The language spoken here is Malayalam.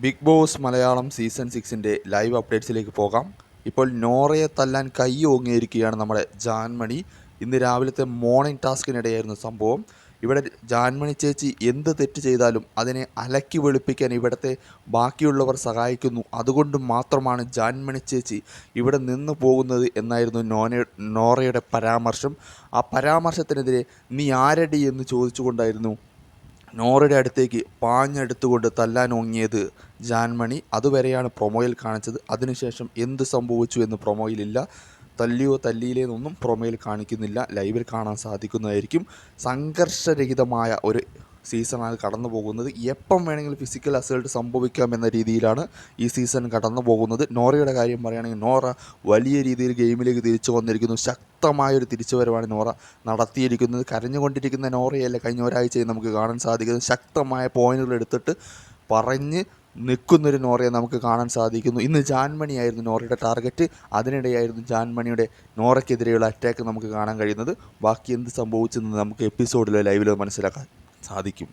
ബിഗ് ബോസ് മലയാളം സീസൺ 6-ൻ്റെ ലൈവ് അപ്ഡേറ്റ്സിലേക്ക് പോകാം. ഇപ്പോൾ നോറയെ തല്ലാൻ കൈ ഓങ്ങിയിരിക്കുകയാണ് നമ്മുടെ ജാൻമണി. ഇന്ന് രാവിലത്തെ മോർണിംഗ് ടാസ്കിനിടെയായിരുന്നു സംഭവം. ഇവിടെ ജാൻമണി ചേച്ചി എന്ത് തെറ്റ് ചെയ്താലും അതിനെ അലക്കി വെളുപ്പിക്കാൻ ഇവിടുത്തെ ബാക്കിയുള്ളവർ സഹായിക്കുന്നു. അതുകൊണ്ട് മാത്രമാണ് ജാൻമണി ചേച്ചി ഇവിടെ നിന്ന് പോകുന്നത് എന്നായിരുന്നു നോറയുടെ പരാമർശം. ആ പരാമർശത്തിനെതിരെ നീ ആരടി എന്ന് ചോദിച്ചുകൊണ്ടായിരുന്നു നോറയുടെ അടുത്തേക്ക് പാഞ്ഞെടുത്തുകൊണ്ട് തല്ലാൻ ഓങ്ങിയത് ജാൻമണി. അതുവരെയാണ് പ്രൊമോയിൽ കാണിച്ചത്. അതിനുശേഷം എന്ത് സംഭവിച്ചു എന്ന് പ്രൊമോയിലില്ല. തല്ലിയോ തല്ലിയിലേന്നൊന്നും പ്രൊമോയിൽ കാണിക്കുന്നില്ല. ലൈവിൽ കാണാൻ സാധിക്കുന്നതായിരിക്കും. സംഘർഷരഹിതമായ ഒരു സീസണാണ് കടന്നു പോകുന്നത്. എപ്പം വേണമെങ്കിലും ഫിസിക്കൽ അസൾട്ട് സംഭവിക്കാമെന്ന രീതിയിലാണ് ഈ സീസൺ കടന്നു പോകുന്നത്. നോറയുടെ കാര്യം പറയുകയാണെങ്കിൽ നോറ വലിയ രീതിയിൽ ഗെയിമിലേക്ക് തിരിച്ചു വന്നിരിക്കുന്നു. ശക്തമായൊരു തിരിച്ചുവരവാണ് നോറ നടത്തിയിരിക്കുന്നത്. കരഞ്ഞുകൊണ്ടിരിക്കുന്ന നോറയല്ല കഴിഞ്ഞ ഒരാഴ്ചയിൽ നമുക്ക് കാണാൻ സാധിക്കുന്നത്. ശക്തമായ പോയിന്റുകൾ എടുത്തിട്ട് പറഞ്ഞ് നിൽക്കുന്നൊരു നോറയെ നമുക്ക് കാണാൻ സാധിക്കുന്നു. ഇന്ന് ജാൻമണിയായിരുന്നു നോറയുടെ ടാർഗറ്റ്. അതിനിടെയായിരുന്നു ജാൻമണിയുടെ നോറയ്ക്കെതിരെയുള്ള അറ്റാക്ക് നമുക്ക് കാണാൻ കഴിയുന്നത്. ബാക്കി എന്ത് സംഭവിച്ചെന്ന് നമുക്ക് എപ്പിസോഡിലോ ലൈവിലോ മനസ്സിലാക്കാൻ സാധിക്കും.